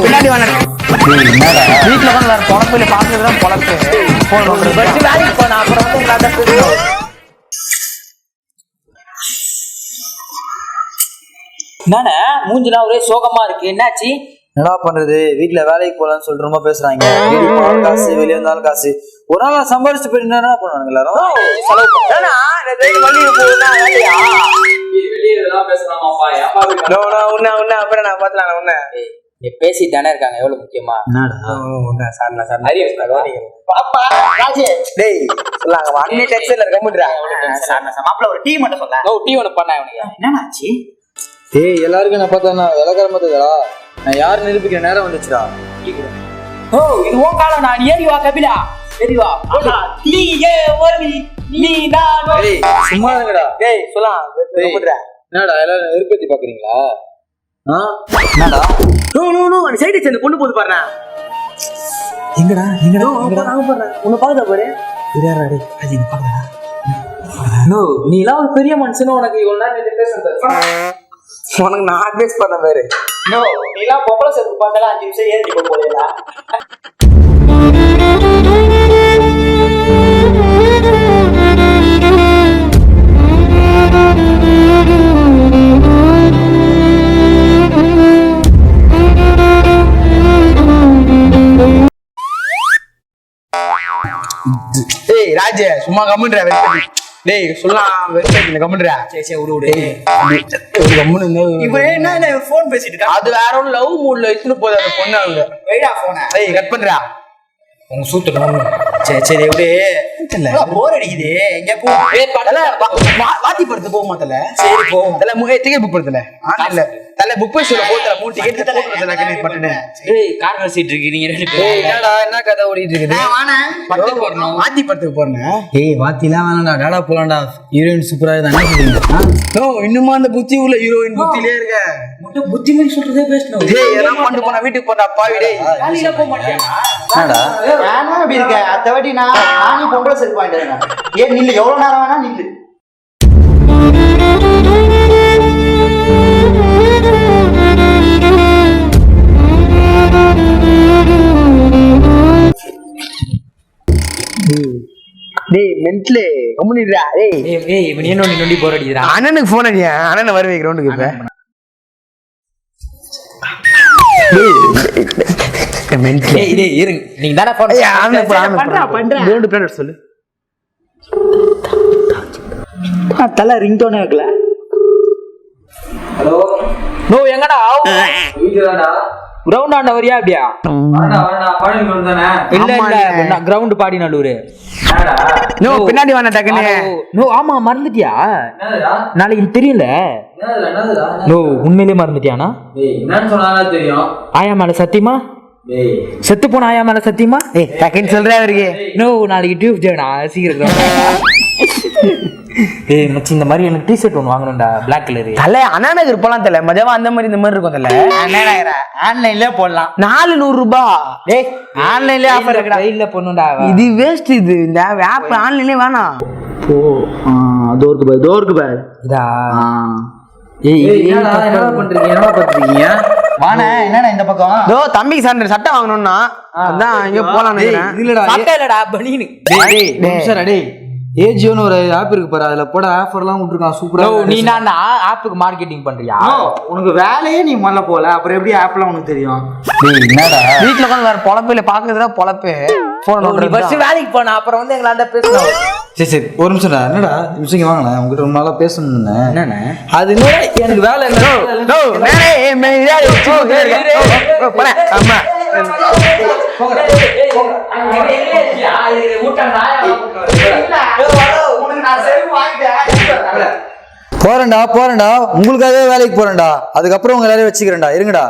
பின்னாடி வீட்டுல வேற பொழப்பில பாக்குறதுதான் பொழப்பு. வேலைக்கு போனா அப்புறம் என்னண்ணே மூஞ்சிலாம் ஒரே சோகமா இருக்கு, என்னாச்சு? என்னடா பண்றது, வீட்டுல வேலைக்கு போலான்னு சொல்லிட்டு ரொம்ப பேசுறாங்க. வீட்டுக்கு போனாலும் காசு, வெளியே இருந்தாலும் காசு. ஒரு நாள் சம்பாதிச்சு போய் என்ன பண்ணுவாங்க எல்லாரும்? பேசிட்டு தானே இருக்காங்க, எவ்வளவு முக்கியமா? ஒரு டீ மட்டும் சொல்ல. டீ ஒண்ணு பண்ண என்னாச்சு? ஏய் எல்லாருக்கும் நான் பார்த்தா விலகார மாட்டேதா, நான் யாரு நிரூபிக்கிற நேரம் வந்துச்சுடா. ஓ இது உன் காலம், நான் ஏறி வா கபிலா, ஏறி வா. சும்மா இருங்கடா. டேய் சொல்லலாம். என்னடா எல்லாரும் விருப்பத்தி பாக்குறீங்களா? என்னடா சைடு சேர்ந்து கொண்டு போது பாரு. எங்கடா எங்கடா உன்னை பாக்குதா பாரு. நீ எல்லாம் ஒரு பெரிய மனுஷனும் உனக்கு இவ்வளவு நேரம் பேச உனக்கு நான் அட்வைஸ் பண்ண பாரு. நீ எல்லாம் பொம்பளை சேர்த்து பார்த்தாலும் 5 நிமிஷம் ஏறிட்டு போறீங்களா? ஏய் ராஜே சும்மா கம்முன்ற. டேய் சொல்லலாம் கம்முன்றா. சரி விடு. இவரே என்ன போன் பேசிட்டு இருக்கா? அது வேற ஒன்னும் லவ் மூட்ல இத்துன்னு போகுது அந்த பொண்ணு. அவங்க வெயிடா போன. ஏய் கட் பண்றா. உங்க சூட்டு. சரி விடு. போர் அடிக்குது. எங்க போ? ஏய் படல வாத்தி படுத்து போக மாட்டல. சரி போ. தல டிக்கெட் புக் பண்ணல. ஆன்லைன்ல தல புக் பண்ணி சொல்ல போதல 3 டிக்கெட் போடுறதுல கனெக்ட் பண்ணிட்டேன். ஏய் கார்னர் சீட் இருக்கு, நீங்க ரெண்டு பேரும். ஏய் என்னடா என்ன கதை ஓடிட்டு இருக்குது? வாணே படுத்து போறணும். வாத்தி படுத்து போறணும். ஏய் வாத்திலாம் வேணாம்டா, டாடா போலாம்டா. ஹீரோயின் சூப்பரா இருக்கு. என்ன சொல்றீங்க? நோ இன்னுமா அந்த புத்தி உள்ள ஹீரோயின் புத்திலே இருக்க. மட்டும் புத்தி மாதிரி சொல்றதே பேசணும். டேய் எல்லாம் பண்ணு போனா வீட்டுக்கு போடா பாவி. டேய் காலில போக மாட்டியா? என்னடா நானா அப்படி இருக்க? அத வாட்டி நானே பொம்பளை செல் பாயிண்ட் இருக்கேன். ஏன் நில்ல, எவ்வளவு நேரம் வேணா நில்லு. டேய் மென்ட்லே கம்முனிடா. ஏய் இவன் என்ன நொண்டி போர் அடிக்குறா? அண்ணனுக்கு போன் அடியா. அண்ணனை வருவே கிரவுண்டுக்கு இப்ப. மென்ட்லே டேய் இருங்க, நீங்க தான போன் பண்றா கிரவுண்ட் பிளேயர் சொல்லு. தல ரிங்டோனே வைக்கல. ஹலோ நோ எங்கடா? வீட்டுலடா. கிரவுண்ட் ஆண்ட வரியா அப்படியா? வரடா பாடி வந்தானே. இல்ல கிரவுண்ட் பாடி நல்லூர். நோ பின்னாடி வான டக்கனே. நோ ஆமா மறந்துட்டியா? என்னடா நாளைக்கு தெரியல. என்னடா நோ உண்மையிலேயே மறந்துட்டியானா? டேய் என்னன்னு சொன்னானே தெரியும். ஆயா மேல சத்தியமா? டேய் செத்து போன ஆயா மேல சத்தியமா? ஏய் டக்கன் சொல்றே அவருக்கு. நோ நாளைக்கு டியூஸ்டேடா, சீக்கிரம். ஏய் மச்சி இந்த மாதிரி எனக்கு டி-ஷர்ட் ஒன்னு வாங்கணும்டா, Black கலர். தல அண்ணாநகர் போலாம் தல, மஜாவா அந்த மாதிரி இந்த மாதிரி இருக்கும் தல. அண்ணாநகர் ஆன்லைன்ல போடலாம். 400 ரூபாய். டேய் ஆன்லைன்ல ஆஃபர் இருக்குடா. இல்ல பொண்ணுடா இது வேஸ்ட். இது இந்த ஆப் ஆன்லைன்ல வேணாம். போ டோருக்கு பாய் இதா. ஏய் என்னடா பண்றீங்க? வாணே என்னடா இந்த பக்கம்? தோ தம்பிக்கு சட்டை வாங்கணும்னா அதான் இங்க போலாம் நினைக்கிறேன். இல்லடா சட்டை இல்லடா பனியன். டேய் ஏஜியோன்னு ஒரு ஆப் இருக்கு பாரு, அதுல போட ஆஃபர்லாம் விட்டுருக்கான் சூப்பரா. நீ நான் ஆப்புக்கு மார்க்கெட்டிங் பண்றியா? உனக்கு வேலையே நீ முதல்ல போல, அப்புறம் எப்படி ஆப்லாம் உனக்கு தெரியும்? என்னடா வீட்டுல உட்காந்து வேற பொழப்பில பாக்குறதுல பொழப்பு. நீ ஃபர்ஸ்ட் வேலைக்கு போன அப்புறம் வந்து எங்களாண்ட பேசணும். சரி ஒரு நிமிஷம்டா. என்னடா நிமிஷம் வாங்கலாம், உங்ககிட்ட ரொம்ப நாளா பேசணும்னு. என்னண்ணே அது எனக்கு வேலை இல்லை. போறேன்டா உங்களுக்காகவே வேலைக்கு போறேன்டா. அதுக்கப்புறம் உங்க எல்லாரையும் வச்சுக்கிறேன்டா. இருங்கடா.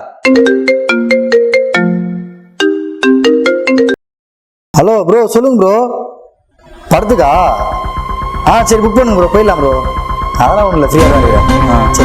ஹலோ ப்ரோ சொல்லுங்க ப்ரோ. படத்துக்கா? சரி புக் பண்ணுங்க ப்ரோ, போயிடலாம் ப்ரோ. அதெல்லாம் ஒன்றும் இல்லை, ஃப்ரீயாக தான் இருக்கேன். சரி.